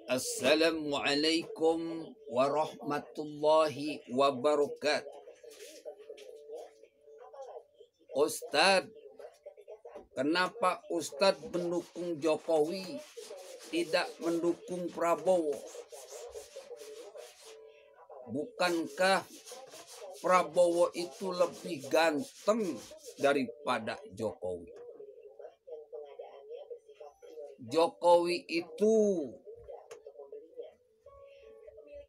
Assalamualaikum warahmatullahi wabarakatuh. Ustadz, kenapa Ustadz mendukung Jokowi, tidak mendukung Prabowo? Bukankah Prabowo itu lebih ganteng daripada Jokowi? Jokowi itu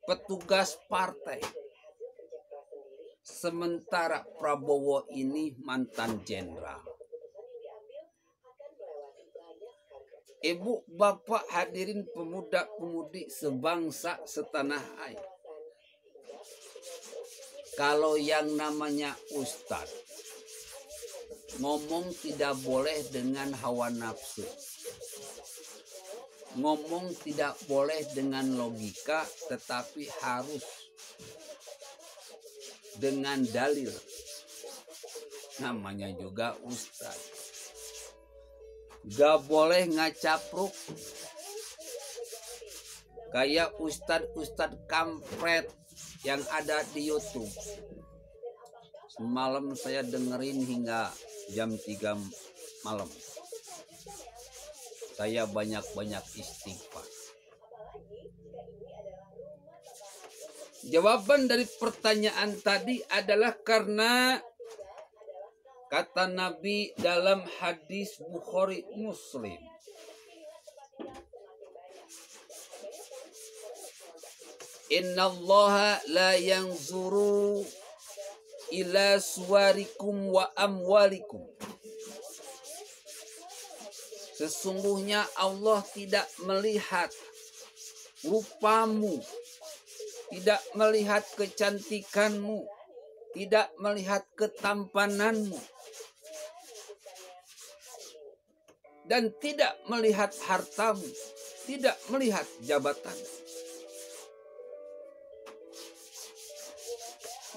petugas partai, sementara Prabowo ini mantan jenderal. Ibu, bapak, hadirin pemuda-pemudi sebangsa setanah air. Kalau yang namanya ustadz, ngomong tidak boleh dengan hawa nafsu. Ngomong tidak boleh dengan logika, tetapi harus dengan dalil. Namanya juga ustadz. Gak boleh ngacapruk kayak ustadz kampret yang ada di YouTube. Semalam saya dengerin hingga jam 3 malam. Saya banyak-banyak istighfar. Jawaban dari pertanyaan tadi adalah karena kata Nabi dalam hadis Bukhari Muslim, Innallaha la yanzuru ila suwarikum wa amwalikum. Sesungguhnya Allah tidak melihat rupamu, tidak melihat kecantikanmu, tidak melihat ketampananmu, dan tidak melihat hartamu, tidak melihat jabatan.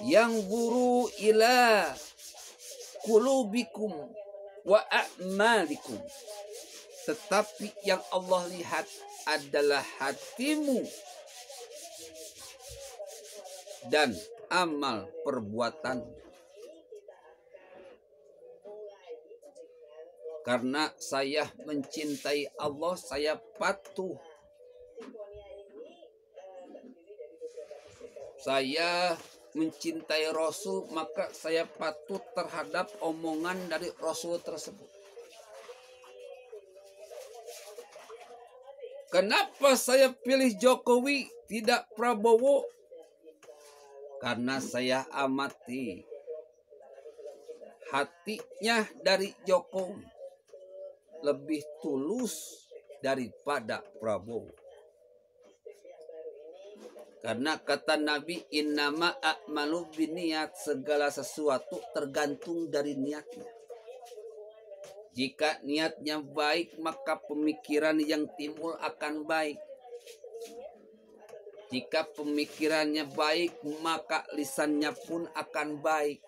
Yang guru ila kulubikum wa a'malikum. Tetapi yang Allah lihat adalah hatimu dan amal perbuatan. Karena saya mencintai Allah, saya patuh. Saya mencintai Rasul, maka saya patuh terhadap omongan dari Rasul tersebut. Kenapa saya pilih Jokowi, tidak Prabowo? Karena saya amati hatinya dari Jokowi lebih tulus daripada Prabowo. Karena kata Nabi, innama a'malu binniyat, segala sesuatu tergantung dari niatnya. Jika niatnya baik, maka pemikiran yang timbul akan baik. Jika pemikirannya baik, maka lisannya pun akan baik.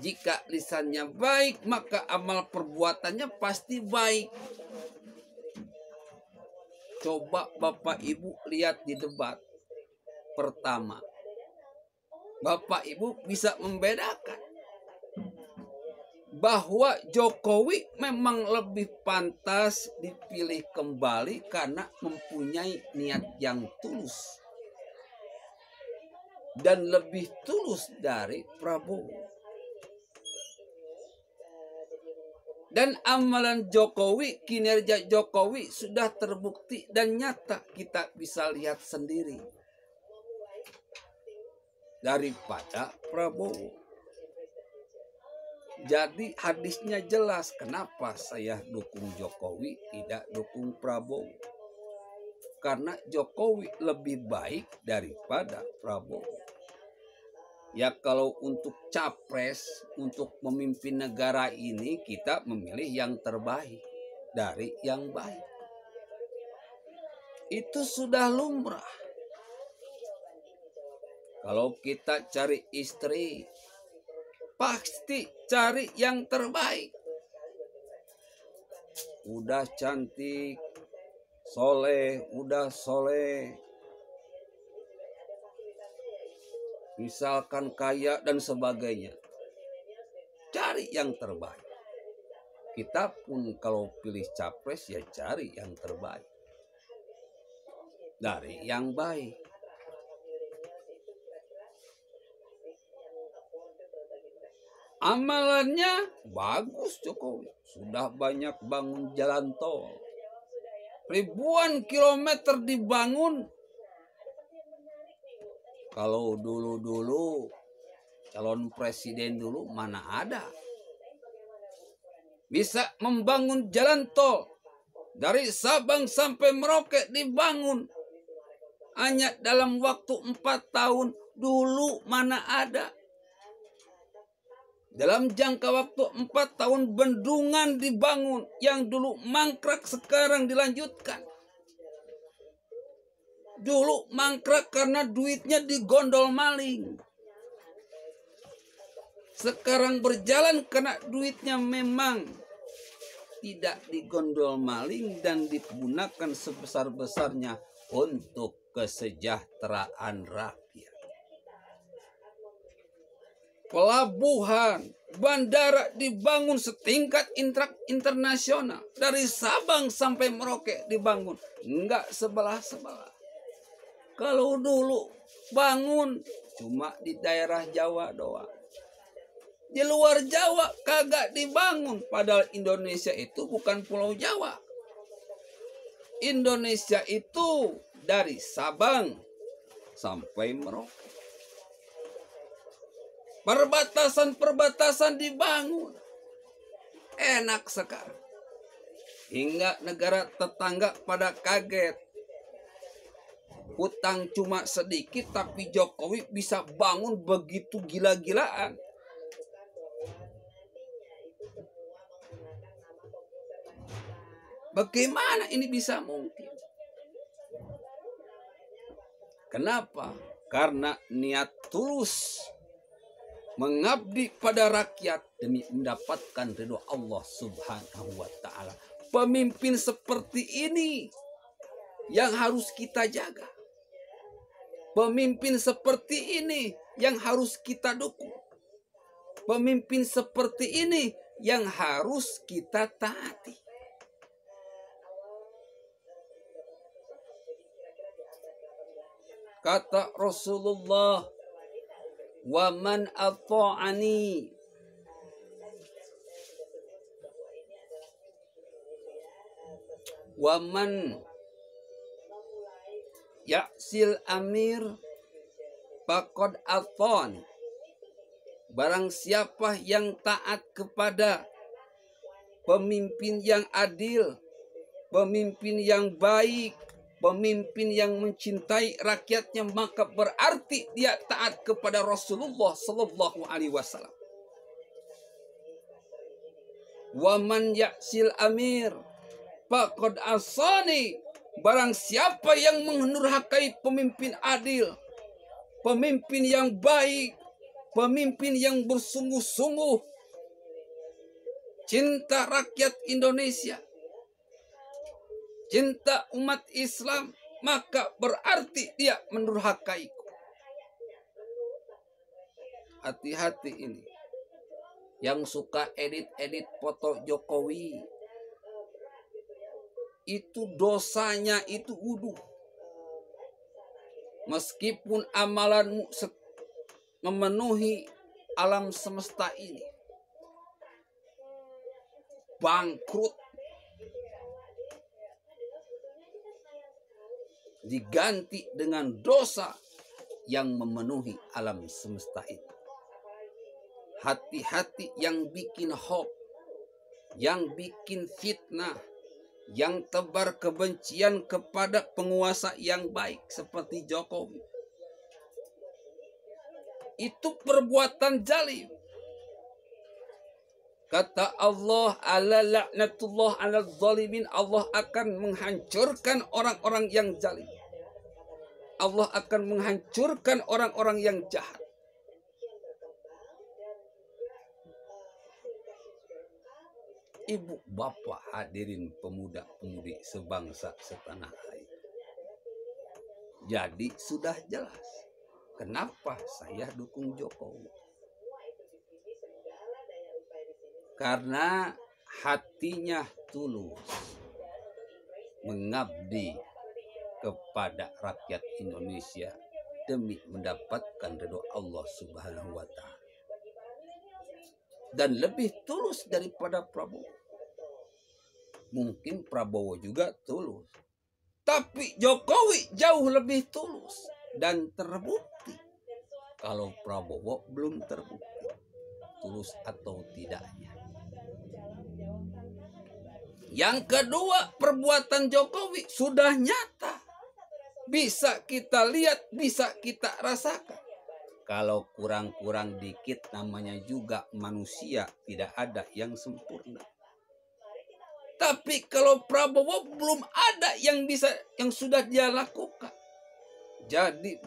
Jika lisannya baik, maka amal perbuatannya pasti baik. Coba Bapak Ibu lihat di debat pertama. Bapak Ibu bisa membedakan bahwa Jokowi memang lebih pantas dipilih kembali karena mempunyai niat yang tulus dan lebih tulus dari Prabowo. Dan amalan Jokowi, kinerja Jokowi sudah terbukti dan nyata, kita bisa lihat sendiri daripada Prabowo. Jadi hadisnya jelas kenapa saya dukung Jokowi, tidak dukung Prabowo. Karena Jokowi lebih baik daripada Prabowo. Ya kalau untuk capres, untuk memimpin negara ini, kita memilih yang terbaik dari yang baik. Itu sudah lumrah. Kalau kita cari istri, pasti cari yang terbaik. Udah cantik, soleh, udah soleh, misalkan kaya dan sebagainya, cari yang terbaik. Kita pun kalau pilih capres ya cari yang terbaik dari yang baik. Amalannya bagus Jokowi, sudah banyak bangun jalan tol, ribuan kilometer dibangun. Kalau dulu calon presiden dulu mana ada bisa membangun jalan tol dari Sabang sampai Merauke dibangun hanya dalam waktu 4 tahun. Dulu mana ada. Dalam jangka waktu 4 tahun bendungan dibangun yang dulu mangkrak sekarang dilanjutkan. Dulu mangkrak karena duitnya digondol maling. Sekarang berjalan karena duitnya memang tidak digondol maling dan digunakan sebesar-besarnya untuk kesejahteraan rakyat. Pelabuhan, bandara dibangun setingkat internasional. Dari Sabang sampai Merauke dibangun. Enggak sebelah-sebelah. Kalau dulu bangun cuma di daerah Jawa doang. Di luar Jawa kagak dibangun. Padahal Indonesia itu bukan pulau Jawa. Indonesia itu dari Sabang sampai Merauke. Perbatasan-perbatasan dibangun. Enak sekarang. Hingga negara tetangga pada kaget. Hutang cuma sedikit tapi Jokowi bisa bangun begitu gila-gilaan. Bagaimana ini bisa mungkin? Kenapa? Karena niat tulus mengabdi pada rakyat demi mendapatkan ridho Allah Subhanahu wa Ta'ala. Pemimpin seperti ini yang harus kita jaga. Pemimpin seperti ini yang harus kita dukung. Pemimpin seperti ini yang harus kita taati. Kata Rasulullah, "Wa man ata'ani wa man ya'sil amir faqad ata'ani." Barang siapa yang taat kepada pemimpin yang adil, pemimpin yang baik, pemimpin yang mencintai rakyatnya, maka berarti dia taat kepada Rasulullah Sallallahu Alaihi Wasallam. Wa man ya'sil amir faqad asani. Barang siapa yang menurhakai pemimpin adil, pemimpin yang baik, pemimpin yang bersungguh-sungguh cinta rakyat Indonesia, cinta umat Islam, maka berarti dia mendurhakaiku. Hati-hati ini. Yang suka edit-edit foto Jokowi, itu dosanya itu wuduh. Meskipun amalanmu memenuhi alam semesta ini, bangkrut, diganti dengan dosa yang memenuhi alam semesta itu. Hati-hati yang bikin hoax, yang bikin fitnah, yang tebar kebencian kepada penguasa yang baik seperti Jokowi. Itu perbuatan zalim. Kata Allah, ala la'natullah ala zalimin. Allah akan menghancurkan orang-orang yang zalim. Allah akan menghancurkan orang-orang yang jahat. ibu, bapak, hadirin pemuda-pemudi sebangsa setanah air. Jadi sudah jelas kenapa saya dukung Jokowi. Karena hatinya tulus mengabdi kepada rakyat Indonesia demi mendapatkan ridho Allah Subhanahu wa Ta'ala. Dan lebih tulus daripada Prabowo. Mungkin Prabowo juga tulus, tapi Jokowi jauh lebih tulus dan terbukti. Kalau Prabowo belum terbukti tulus atau tidaknya. Yang kedua, perbuatan Jokowi sudah nyata. Bisa kita lihat, bisa kita rasakan. Kalau kurang-kurang dikit namanya juga manusia, tidak ada yang sempurna. Tapi kalau Prabowo belum ada yang sudah dia lakukan. Jadi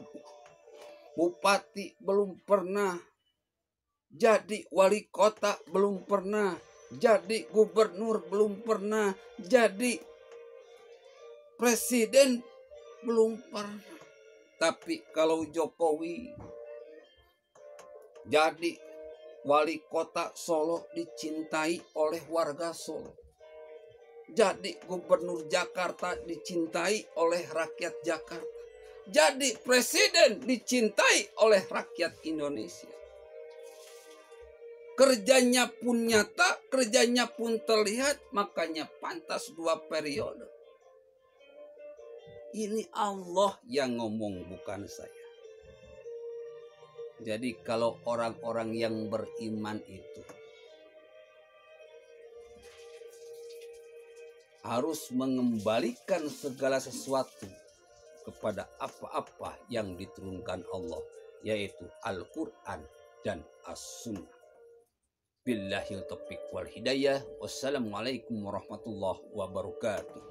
bupati belum pernah, jadi wali kota belum pernah, jadi gubernur belum pernah, jadi presiden belum pernah. Tapi kalau Jokowi jadi wali kota Solo dicintai oleh warga Solo. Jadi gubernur Jakarta dicintai oleh rakyat Jakarta. Jadi presiden dicintai oleh rakyat Indonesia. Kerjanya pun nyata, kerjanya pun terlihat, makanya pantas 2 periode. Ini Allah yang ngomong, bukan saya. Jadi kalau orang-orang yang beriman itu harus mengembalikan segala sesuatu kepada apa-apa yang diturunkan Allah, yaitu Al-Quran dan As-Sunnah. Billahil taufiq wal hidayah. Wassalamualaikum warahmatullahi wabarakatuh.